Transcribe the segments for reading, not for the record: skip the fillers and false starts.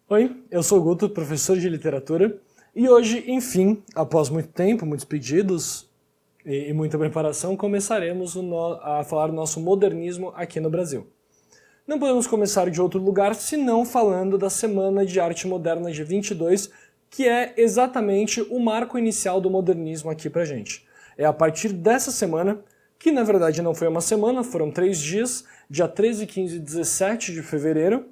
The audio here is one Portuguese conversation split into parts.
Oi, eu sou o Guto, professor de literatura, e hoje, enfim, após muito tempo, muitos pedidos e muita preparação, começaremos a falar do nosso modernismo aqui no Brasil. Não podemos começar de outro lugar senão falando da Semana de Arte Moderna de 22, que é exatamente o marco inicial do modernismo aqui pra gente. É a partir dessa semana, que na verdade não foi uma semana, foram 3 dias, dia 13, 15 e 17 de fevereiro,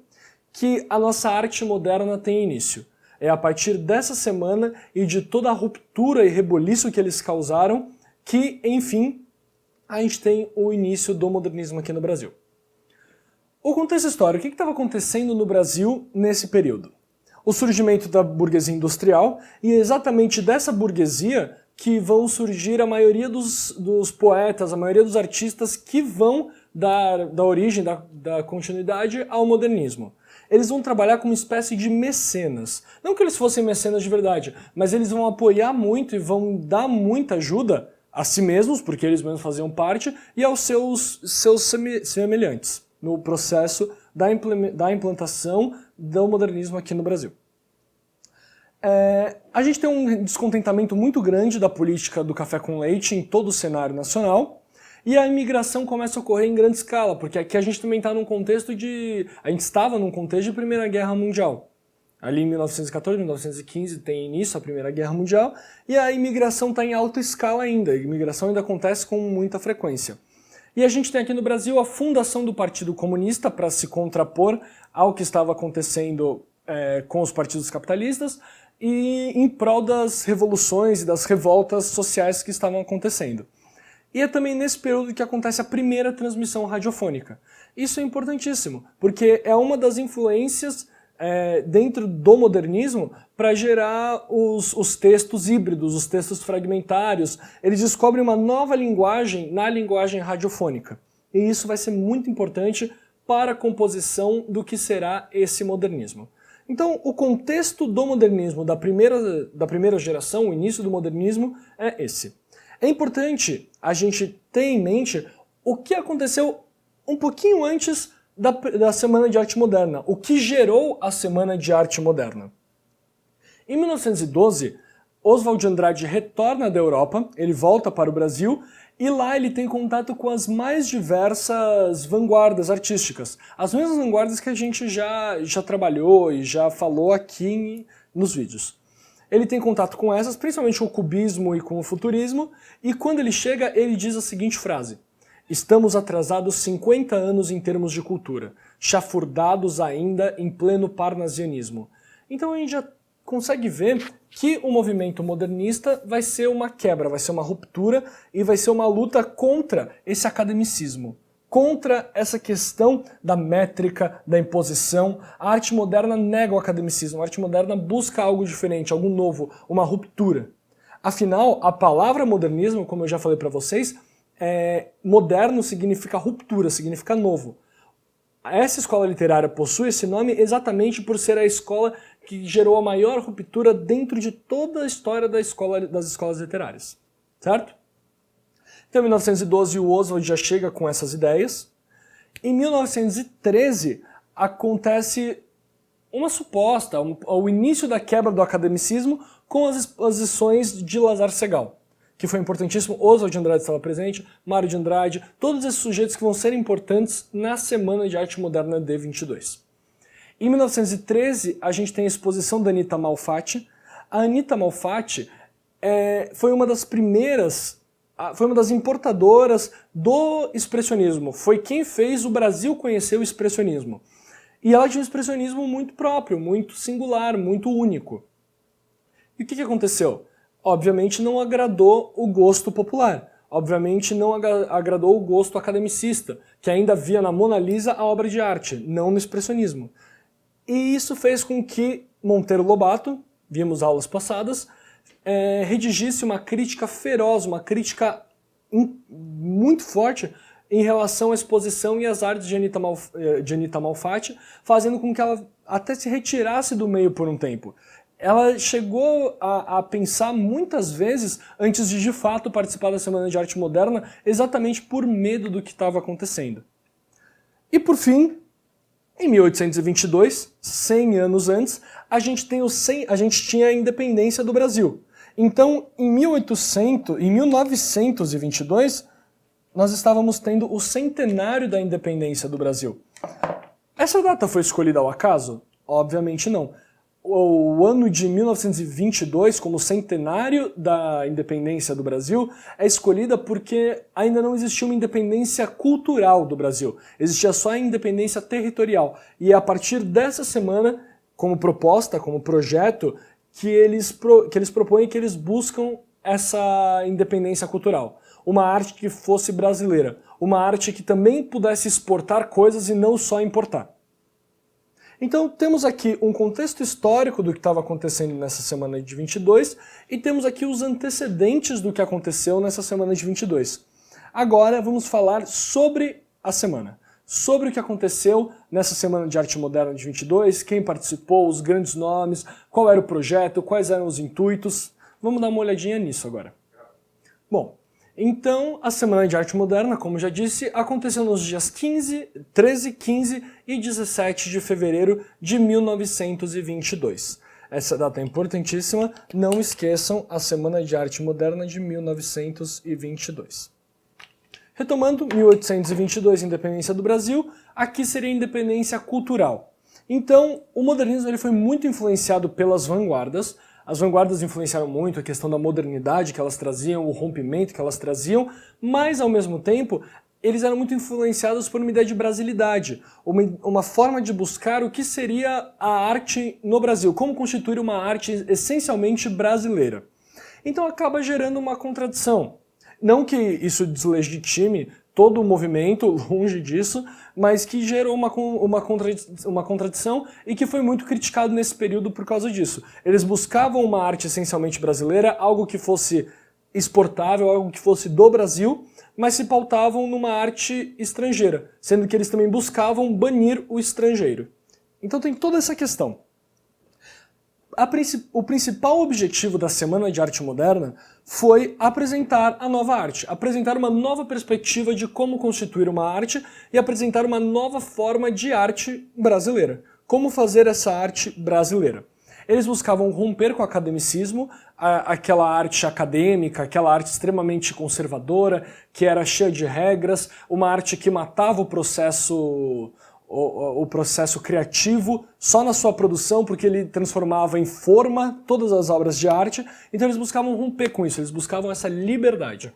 que a nossa arte moderna tem início. É a partir dessa semana e de toda a ruptura e reboliço que eles causaram que, enfim, a gente tem o início do modernismo aqui no Brasil. O contexto histórico, o que estava acontecendo no Brasil nesse período? O surgimento da burguesia industrial, e é exatamente dessa burguesia que vão surgir a maioria dos poetas, a maioria dos artistas que vão dar origem, da continuidade ao modernismo. Eles vão trabalhar como uma espécie de mecenas. Não que eles fossem mecenas de verdade, mas eles vão apoiar muito e vão dar muita ajuda a si mesmos, porque eles mesmos faziam parte, e aos seus semelhantes, no processo da implantação do modernismo aqui no Brasil. A gente tem um descontentamento muito grande da política do café com leite em todo o cenário nacional, e a imigração começa a ocorrer em grande escala, porque aqui a gente também está num contexto a gente estava num contexto de Primeira Guerra Mundial. Ali em 1914, 1915 tem início a Primeira Guerra Mundial, e a imigração está em alta escala ainda, a imigração ainda acontece com muita frequência. E a gente tem aqui no Brasil a fundação do Partido Comunista para se contrapor ao que estava acontecendo com os partidos capitalistas e em prol das revoluções e das revoltas sociais que estavam acontecendo. E é também nesse período que acontece a primeira transmissão radiofônica. Isso é importantíssimo, porque é uma das influências dentro do modernismo para gerar os textos híbridos, os textos fragmentários. Eles descobrem uma nova linguagem na linguagem radiofônica. E isso vai ser muito importante para a composição do que será esse modernismo. Então, o contexto do modernismo da primeira geração, o início do modernismo, é esse. É importante a gente ter em mente o que aconteceu um pouquinho antes da Semana de Arte Moderna, o que gerou a Semana de Arte Moderna. Em 1912, Oswald de Andrade retorna da Europa, ele volta para o Brasil, e lá ele tem contato com as mais diversas vanguardas artísticas, as mesmas vanguardas que a gente já trabalhou e já falou aqui nos vídeos. Ele tem contato com essas, principalmente com o cubismo e com o futurismo, e quando ele chega, ele diz a seguinte frase: "Estamos atrasados 50 anos em termos de cultura, chafurdados ainda em pleno parnasianismo." Então a gente já consegue ver que o movimento modernista vai ser uma quebra, vai ser uma ruptura e vai ser uma luta contra esse academicismo, contra essa questão da métrica, da imposição. A arte moderna nega o academicismo, a arte moderna busca algo diferente, algo novo, uma ruptura. Afinal, a palavra modernismo, como eu já falei para vocês, moderno significa ruptura, significa novo. Essa escola literária possui esse nome exatamente por ser a escola que gerou a maior ruptura dentro de toda a história das escolas literárias, certo? Então, em 1912, o Oswald já chega com essas ideias. Em 1913, acontece uma suposta, o início da quebra do academicismo com as exposições de Lazar Segal, que foi importantíssimo. Oswald de Andrade estava presente, Mário de Andrade, todos esses sujeitos que vão ser importantes na Semana de Arte Moderna de 22. Em 1913, a gente tem a exposição da Anita Malfatti. A Anita Malfatti foi uma das primeiras, foi uma das importadoras do expressionismo. Foi quem fez o Brasil conhecer o expressionismo. E ela tinha um expressionismo muito próprio, muito singular, muito único. E o que aconteceu? Obviamente não agradou o gosto popular. Obviamente não agradou o gosto academicista, que ainda via na Mona Lisa a obra de arte, não no expressionismo. E isso fez com que Monteiro Lobato, vimos aulas passadas, redigisse uma crítica feroz, uma crítica muito forte em relação à exposição e às artes de Anita Malfatti, fazendo com que ela até se retirasse do meio por um tempo. ela chegou a pensar muitas vezes antes de fato participar da Semana de Arte Moderna, exatamente por medo do que estava acontecendo. E por fim, em 1822, 100 anos antes, a gente tinha a independência do Brasil. Então, em 1922, nós estávamos tendo o centenário da independência do Brasil. Essa data foi escolhida ao acaso? Obviamente não. O ano de 1922, como centenário da independência do Brasil, é escolhida porque ainda não existia uma independência cultural do Brasil. Existia só a independência territorial. E é a partir dessa semana, como proposta, como projeto, que eles propõem, que eles buscam essa independência cultural. Uma arte que fosse brasileira. Uma arte que também pudesse exportar coisas e não só importar. Então temos aqui um contexto histórico do que estava acontecendo nessa semana de 22 e temos aqui os antecedentes do que aconteceu nessa semana de 22. Agora vamos falar sobre a semana, sobre o que aconteceu nessa semana de arte moderna de 22, quem participou, os grandes nomes, qual era o projeto, quais eram os intuitos. Vamos dar uma olhadinha nisso agora. Bom, então, a Semana de Arte Moderna, como já disse, aconteceu nos dias 13, 15 e 17 de fevereiro de 1922. Essa data é importantíssima, não esqueçam a Semana de Arte Moderna de 1922. Retomando, 1822, independência do Brasil, aqui seria a independência cultural. Então, o modernismo ele foi muito influenciado pelas vanguardas. As vanguardas influenciaram muito a questão da modernidade que elas traziam, o rompimento que elas traziam, mas ao mesmo tempo eles eram muito influenciados por uma ideia de brasilidade, uma forma de buscar o que seria a arte no Brasil, como constituir uma arte essencialmente brasileira. Então acaba gerando uma contradição. Não que isso deslegitime todo o movimento, longe disso, mas que gerou uma contradição e que foi muito criticado nesse período por causa disso. Eles buscavam uma arte essencialmente brasileira, algo que fosse exportável, algo que fosse do Brasil, mas se pautavam numa arte estrangeira, sendo que eles também buscavam banir o estrangeiro. Então tem toda essa questão. O principal objetivo da Semana de Arte Moderna foi apresentar a nova arte, apresentar uma nova perspectiva de como constituir uma arte e apresentar uma nova forma de arte brasileira. Como fazer essa arte brasileira. Eles buscavam romper com o academicismo, aquela arte acadêmica, aquela arte extremamente conservadora, que era cheia de regras, uma arte que matava o processo criativo só na sua produção, porque ele transformava em forma todas as obras de arte, então eles buscavam romper com isso, eles buscavam essa liberdade.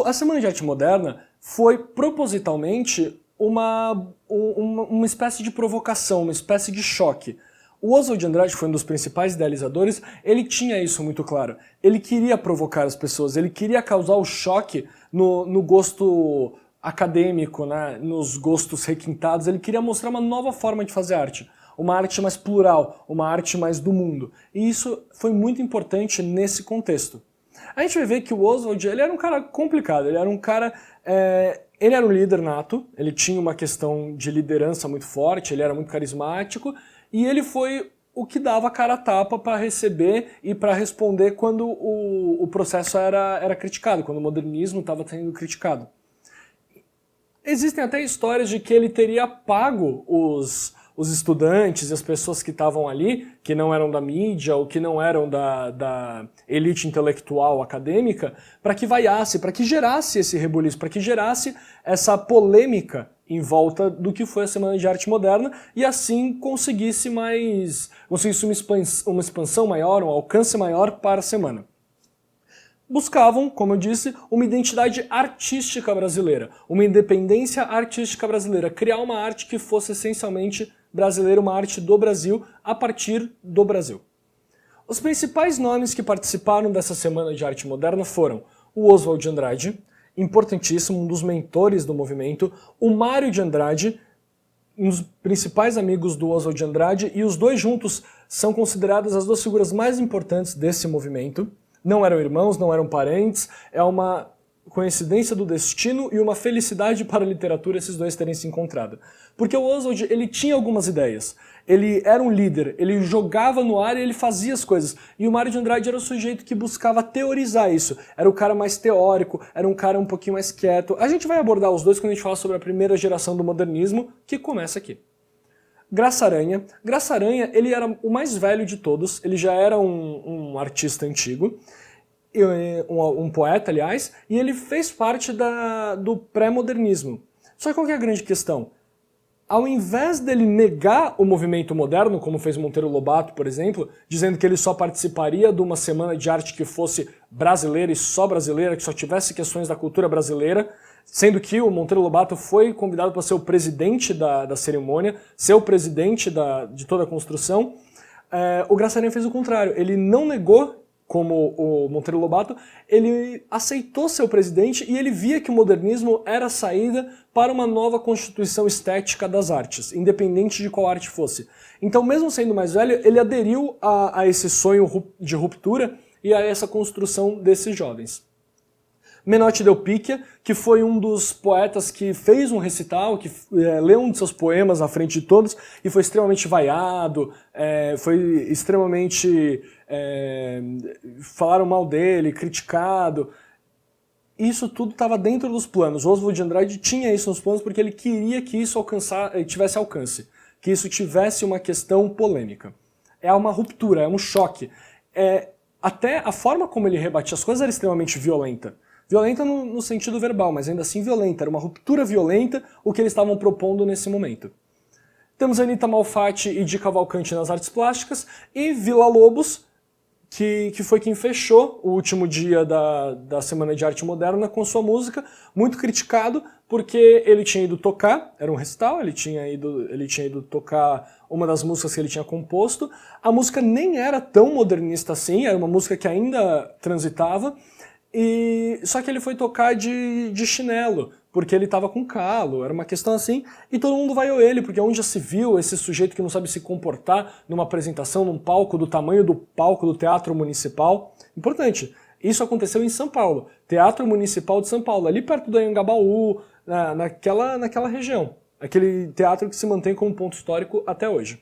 A Semana de Arte Moderna foi propositalmente uma espécie de provocação, uma espécie de choque. O Oswald de Andrade foi um dos principais idealizadores, ele tinha isso muito claro. Ele queria provocar as pessoas, ele queria causar o choque no gosto acadêmico, né, nos gostos requintados, ele queria mostrar uma nova forma de fazer arte, uma arte mais plural, uma arte mais do mundo. E isso foi muito importante nesse contexto. A gente vai ver que o Oswald, ele era um cara complicado, ele era um cara... ele era um líder nato, ele tinha uma questão de liderança muito forte, ele era muito carismático, e ele foi o que dava cara a tapa para receber e para responder quando o processo era criticado, quando o modernismo estava sendo criticado. Existem até histórias de que ele teria pago os estudantes e as pessoas que estavam ali, que não eram da mídia ou que não eram da elite intelectual acadêmica, para que vaiasse, para que gerasse esse rebuliço, para que gerasse essa polêmica em volta do que foi a Semana de Arte Moderna e assim conseguisse uma expansão maior, um alcance maior para a semana. Buscavam, como eu disse, uma identidade artística brasileira, uma independência artística brasileira, criar uma arte que fosse essencialmente brasileira, uma arte do Brasil, a partir do Brasil. Os principais nomes que participaram dessa Semana de Arte Moderna foram o Oswald de Andrade, importantíssimo, um dos mentores do movimento, o Mário de Andrade, um dos principais amigos do Oswald de Andrade, e os dois juntos são consideradas as duas figuras mais importantes desse movimento. Não eram irmãos, não eram parentes, é uma coincidência do destino e uma felicidade para a literatura esses dois terem se encontrado. Porque o Oswald, ele tinha algumas ideias. Ele era um líder, ele jogava no ar e ele fazia as coisas. E o Mário de Andrade era o sujeito que buscava teorizar isso. Era o cara mais teórico, era um cara um pouquinho mais quieto. A gente vai abordar os dois quando a gente fala sobre a primeira geração do modernismo, que começa aqui. Graça Aranha. Graça Aranha, ele era o mais velho de todos, ele já era um artista antigo, um poeta, aliás, e ele fez parte do pré-modernismo. Só que qual que é a grande questão? Ao invés dele negar o movimento moderno, como fez Monteiro Lobato, por exemplo, dizendo que ele só participaria de uma semana de arte que fosse brasileira e só brasileira, que só tivesse questões da cultura brasileira, sendo que o Monteiro Lobato foi convidado para ser o presidente da cerimônia, ser o presidente de toda a construção, o Graça Aranha fez o contrário. Ele não negou, como o Monteiro Lobato, ele aceitou ser o presidente e ele via que o modernismo era a saída para uma nova constituição estética das artes, independente de qual arte fosse. Então, mesmo sendo mais velho, ele aderiu a esse sonho de ruptura e a essa construção desses jovens. Menotti Del Picchia, que foi um dos poetas que fez um recital, que leu um de seus poemas na frente de todos e foi extremamente vaiado, foi extremamente... falaram mal dele, criticado. Isso tudo estava dentro dos planos. O Oswald de Andrade tinha isso nos planos porque ele queria que isso tivesse alcance, que isso tivesse uma questão polêmica. É uma ruptura, é um choque. Até a forma como ele rebatia as coisas era extremamente violenta. Violenta no sentido verbal, mas ainda assim violenta. Era uma ruptura violenta o que eles estavam propondo nesse momento. Temos Anitta Malfatti e Di Cavalcanti nas artes plásticas e Villa-Lobos, que foi quem fechou o último dia da Semana de Arte Moderna com sua música, muito criticado porque ele tinha ido tocar, era um recital, ele tinha ido tocar uma das músicas que ele tinha composto. A música nem era tão modernista assim, era uma música que ainda transitava, só que ele foi tocar de chinelo, porque ele estava com calo, era uma questão assim, e todo mundo vaiou ele, porque onde já se viu esse sujeito que não sabe se comportar numa apresentação, num palco do tamanho do palco do Teatro Municipal. Importante, isso aconteceu em São Paulo, Teatro Municipal de São Paulo, ali perto do Anhangabaú, naquela região, aquele teatro que se mantém como ponto histórico até hoje.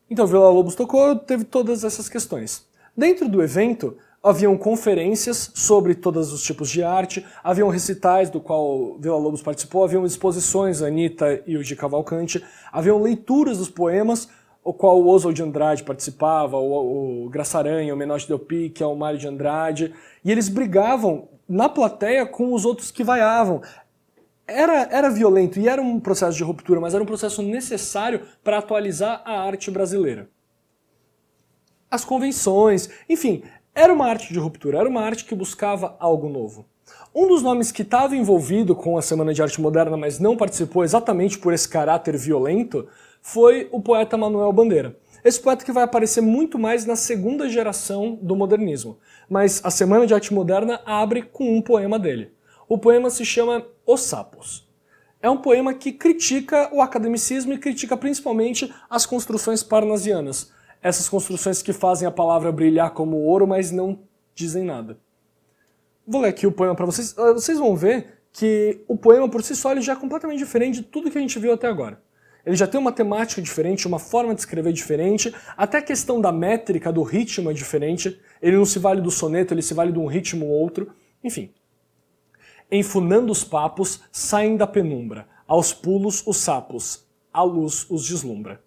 Então Villa-Lobos tocou, teve todas essas questões. Dentro do evento, haviam conferências sobre todos os tipos de arte, haviam recitais do qual Villa-Lobos participou, haviam exposições, a Anitta e o Di Cavalcanti, haviam leituras dos poemas, o qual o Oswald de Andrade participava, o Graça Aranha, o Menotti Del Picchia, o Mário de Andrade, e eles brigavam na plateia com os outros que vaiavam. Era violento e era um processo de ruptura, mas era um processo necessário para atualizar a arte brasileira. As convenções, enfim, era uma arte de ruptura, era uma arte que buscava algo novo. Um dos nomes que estava envolvido com a Semana de Arte Moderna, mas não participou exatamente por esse caráter violento, foi o poeta Manuel Bandeira. Esse poeta que vai aparecer muito mais na segunda geração do modernismo. Mas a Semana de Arte Moderna abre com um poema dele. O poema se chama Os Sapos. É um poema que critica o academicismo e critica principalmente as construções parnasianas. Essas construções que fazem a palavra brilhar como ouro, mas não dizem nada. Vou ler aqui o poema para vocês. Vocês vão ver que o poema por si só ele já é completamente diferente de tudo que a gente viu até agora. Ele já tem uma temática diferente, uma forma de escrever diferente, até a questão da métrica, do ritmo é diferente. Ele não se vale do soneto, ele se vale de um ritmo ou outro. Enfim. Enfunando os papos, saem da penumbra. Aos pulos, os sapos. A luz os deslumbra.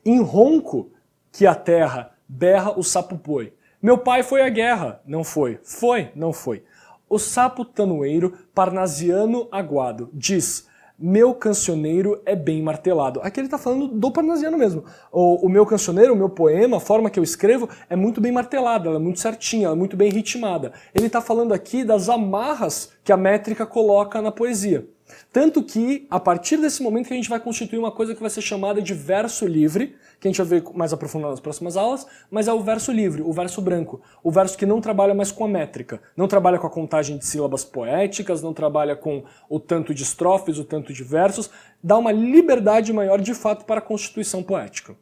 Em ronco, que a terra berra o sapo boi. Meu pai foi à guerra. Não foi. Foi, não foi. O sapo tanoeiro, parnasiano aguado, diz: meu cancioneiro é bem martelado. Aqui ele está falando do parnasiano mesmo. O meu cancioneiro, o meu poema, a forma que eu escrevo é muito bem martelada, ela é muito certinha, ela é muito bem ritmada. Ele está falando aqui das amarras que a métrica coloca na poesia. Tanto que, a partir desse momento que a gente vai constituir uma coisa que vai ser chamada de verso livre, que a gente vai ver mais aprofundado nas próximas aulas, mas é o verso livre, o verso branco, o verso que não trabalha mais com a métrica, não trabalha com a contagem de sílabas poéticas, não trabalha com o tanto de estrofes, o tanto de versos, dá uma liberdade maior de fato para a constituição poética.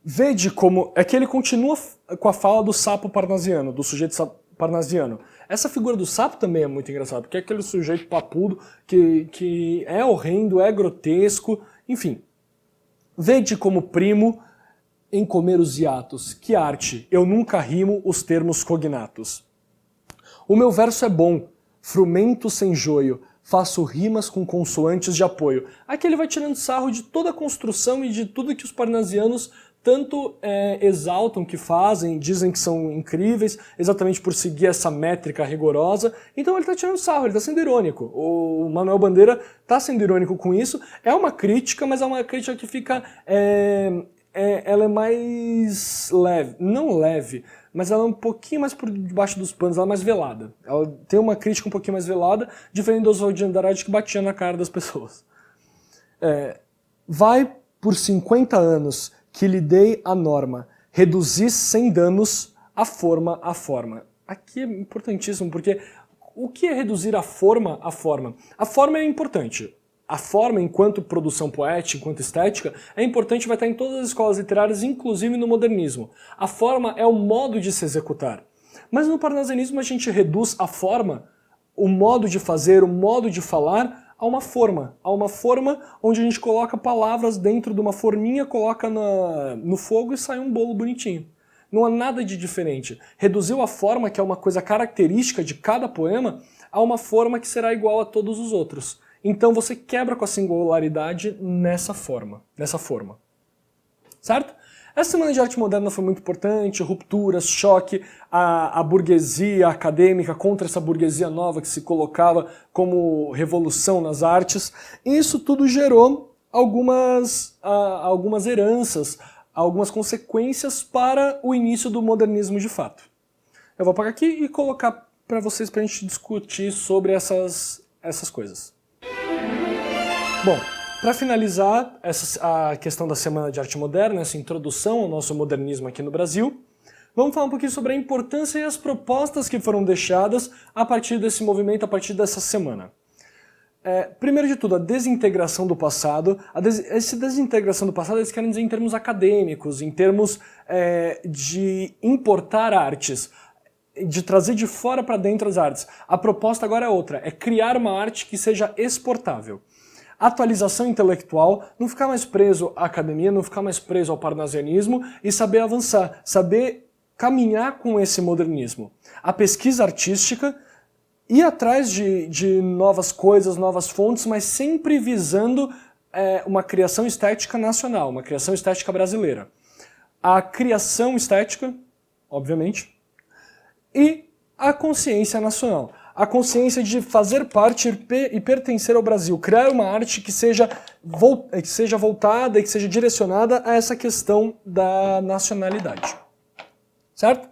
Vede como... É que ele continua com a fala do sapo parnasiano, do sujeito parnasiano. Essa figura do sapo também é muito engraçada, porque é aquele sujeito papudo que é horrendo, é grotesco, enfim. Vede como primo em comer os hiatos, que arte, eu nunca rimo os termos cognatos. O meu verso é bom, frumento sem joio, faço rimas com consoantes de apoio. Aqui ele vai tirando sarro de toda a construção e de tudo que os parnasianos tanto exaltam que fazem, dizem que são incríveis, exatamente por seguir essa métrica rigorosa. Então ele está tirando sarro, ele está sendo irônico. O Manuel Bandeira está sendo irônico com isso. É uma crítica, mas é uma crítica que fica... ela é mais leve, não leve, mas ela é um pouquinho mais por debaixo dos panos, ela é mais velada. Ela tem uma crítica um pouquinho mais velada, diferente do Oswald de Andrade que batia na cara das pessoas. Vai por 50 anos que lhe dei a norma, reduzis sem danos a forma a forma. Aqui é importantíssimo, porque o que é reduzir a forma a forma? A forma é importante. A forma, enquanto produção poética, enquanto estética, é importante, vai estar em todas as escolas literárias, inclusive no modernismo. A forma é o modo de se executar. Mas no parnasianismo a gente reduz a forma, o modo de fazer, o modo de falar, a uma forma onde a gente coloca palavras dentro de uma forminha, coloca no fogo e sai um bolo bonitinho. Não há nada de diferente. Reduziu a forma, que é uma coisa característica de cada poema, a uma forma que será igual a todos os outros. Então você quebra com a singularidade nessa forma. Certo? Essa Semana de Arte Moderna foi muito importante, rupturas, choque, a burguesia acadêmica contra essa burguesia nova que se colocava como revolução nas artes. E isso tudo gerou algumas heranças, algumas consequências para o início do modernismo de fato. Eu vou apagar aqui e colocar para vocês para a gente discutir sobre essas coisas. Bom, para finalizar a questão da Semana de Arte Moderna, essa introdução ao nosso modernismo aqui no Brasil, vamos falar um pouquinho sobre a importância e as propostas que foram deixadas a partir desse movimento, a partir dessa semana. Primeiro de tudo, a desintegração do passado. Essa desintegração do passado eles querem dizer em termos acadêmicos, em termos de importar artes, de trazer de fora para dentro as artes. A proposta agora é outra, é criar uma arte que seja exportável. Atualização intelectual, não ficar mais preso à academia, não ficar mais preso ao parnasianismo e saber avançar, saber caminhar com esse modernismo. A pesquisa artística, ir atrás de novas coisas, novas fontes, mas sempre visando uma criação estética nacional, uma criação estética brasileira. A criação estética, obviamente, e a consciência nacional. A consciência de fazer parte e pertencer ao Brasil, criar uma arte que seja voltada e que seja direcionada a essa questão da nacionalidade. Certo?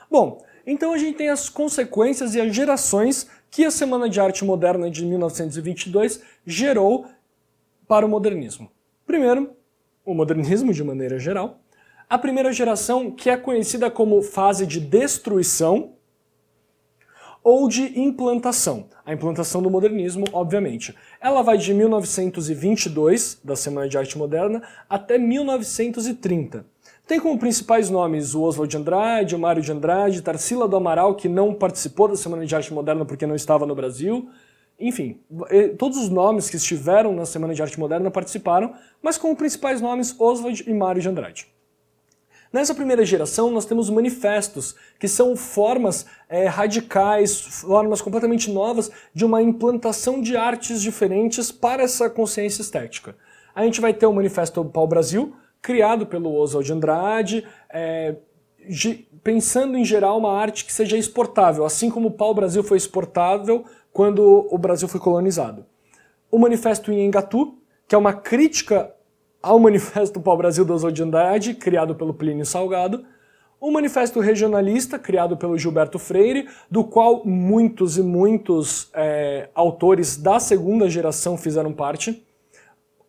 Bom, então a gente tem as consequências e as gerações que a Semana de Arte Moderna de 1922 gerou para o modernismo. Primeiro, o modernismo de maneira geral. A primeira geração, que é conhecida como fase de destruição, ou de implantação. A implantação do modernismo, obviamente. Ela vai de 1922, da Semana de Arte Moderna, até 1930. Tem como principais nomes o Oswald de Andrade, o Mário de Andrade, Tarsila do Amaral, que não participou da Semana de Arte Moderna porque não estava no Brasil. Enfim, todos os nomes que estiveram na Semana de Arte Moderna participaram, mas como principais nomes Oswald e Mário de Andrade. Nessa primeira geração, nós temos manifestos, que são formas radicais, formas completamente novas de uma implantação de artes diferentes para essa consciência estética. A gente vai ter o Manifesto Pau-Brasil, criado pelo Oswald de Andrade, pensando em gerar uma arte que seja exportável, assim como o Pau-Brasil foi exportável quando o Brasil foi colonizado. O Manifesto Inhangatu, que é uma crítica ao Manifesto Pau-Brasil do Oswald de Andrade, criado pelo Plínio Salgado, o Manifesto Regionalista, criado pelo Gilberto Freire, do qual muitos e muitos autores da segunda geração fizeram parte,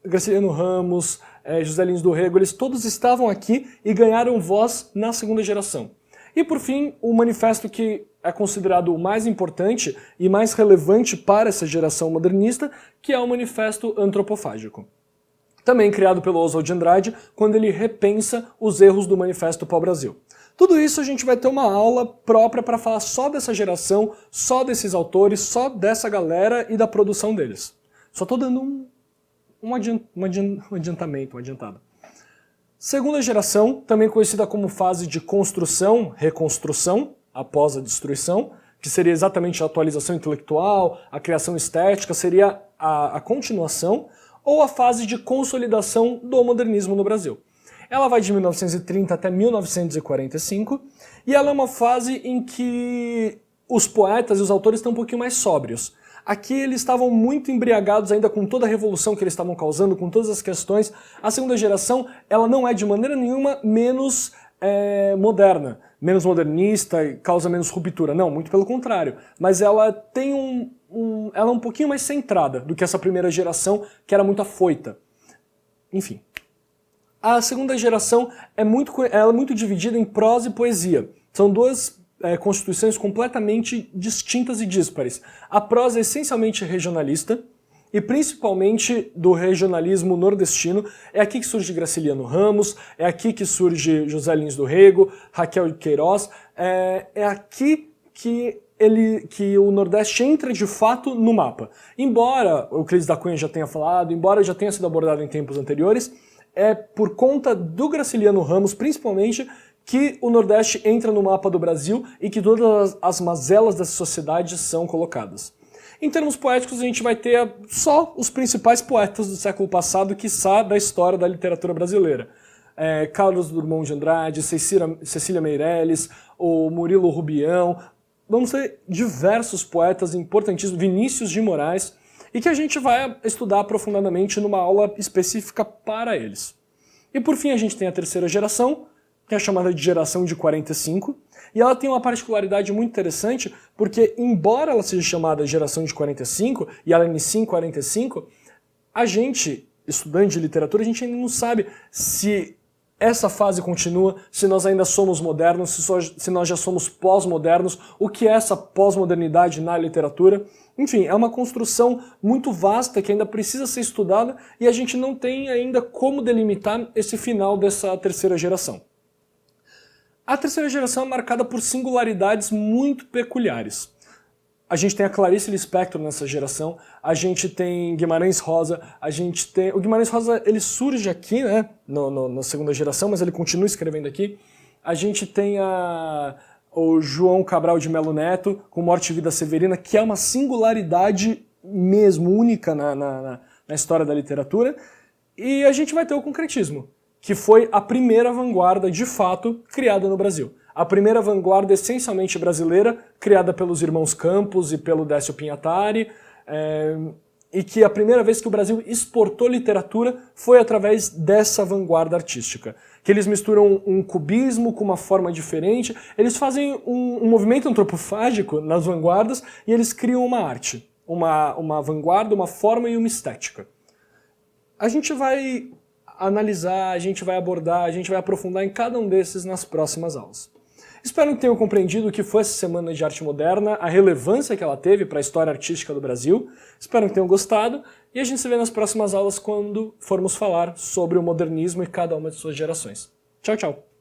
Graciliano Ramos, José Lins do Rego, eles todos estavam aqui e ganharam voz na segunda geração. E por fim, o manifesto que é considerado o mais importante e mais relevante para essa geração modernista, que é o Manifesto Antropofágico. Também criado pelo Oswald de Andrade, quando ele repensa os erros do Manifesto Pau-Brasil. Tudo isso a gente vai ter uma aula própria para falar só dessa geração, só desses autores, só dessa galera e da produção deles. Só estou dando um adiantamento, uma adiantada. Segunda geração, também conhecida como fase de construção, reconstrução, após a destruição, que seria exatamente a atualização intelectual, a criação estética, seria a continuação, ou a fase de consolidação do modernismo no Brasil. Ela vai de 1930 até 1945, e ela é uma fase em que os poetas e os autores estão um pouquinho mais sóbrios. Aqui eles estavam muito embriagados ainda com toda a revolução que eles estavam causando, com todas as questões. A segunda geração, ela não é de maneira nenhuma menos moderna, menos modernista e causa menos ruptura. Não, muito pelo contrário. Mas ela tem ela é um pouquinho mais centrada do que essa primeira geração, que era muito afoita. Enfim. A segunda geração ela é muito dividida em prosa e poesia. São duas constituições completamente distintas e díspares. A prosa é essencialmente regionalista, e principalmente do regionalismo nordestino. É aqui que surge Graciliano Ramos, é aqui que surge José Lins do Rego, Raquel de Queiroz, é aqui que o Nordeste entra de fato no mapa. Embora o Euclides da Cunha já tenha falado, embora já tenha sido abordado em tempos anteriores, é por conta do Graciliano Ramos, principalmente, que o Nordeste entra no mapa do Brasil e que todas as mazelas dessa sociedade são colocadas. Em termos poéticos, a gente vai ter só os principais poetas do século passado, quiçá da história da literatura brasileira. Carlos Drummond de Andrade, Cecília Meirelles, o Murilo Rubião, vamos ter diversos poetas importantíssimos, Vinícius de Moraes, e que a gente vai estudar aprofundadamente numa aula específica para eles. E por fim a gente tem a terceira geração, que é chamada de geração de 45, e ela tem uma particularidade muito interessante, porque embora ela seja chamada geração de 45, e ela inicia em 45, a gente, estudante de literatura, a gente ainda não sabe se essa fase continua, se nós ainda somos modernos, se nós já somos pós-modernos, o que é essa pós-modernidade na literatura. Enfim, é uma construção muito vasta que ainda precisa ser estudada e a gente não tem ainda como delimitar esse final dessa terceira geração. A terceira geração é marcada por singularidades muito peculiares. A gente tem a Clarice Lispector nessa geração, a gente tem Guimarães Rosa, o Guimarães Rosa ele surge aqui, né, na segunda geração, mas ele continua escrevendo aqui. A gente tem o João Cabral de Melo Neto, com Morte e Vida Severina, que é uma singularidade mesmo, única na história da literatura. E a gente vai ter o concretismo, que foi a primeira vanguarda, de fato, criada no Brasil. A primeira vanguarda essencialmente brasileira, criada pelos irmãos Campos e pelo Décio Pinhatari, e que a primeira vez que o Brasil exportou literatura foi através dessa vanguarda artística. Que eles misturam um cubismo com uma forma diferente, eles fazem um movimento antropofágico nas vanguardas e eles criam uma arte, uma vanguarda, uma forma e uma estética. A gente vai analisar, a gente vai abordar, a gente vai aprofundar em cada um desses nas próximas aulas. Espero que tenham compreendido o que foi essa Semana de Arte Moderna, a relevância que ela teve para a história artística do Brasil. Espero que tenham gostado e a gente se vê nas próximas aulas quando formos falar sobre o modernismo e cada uma de suas gerações. Tchau, tchau!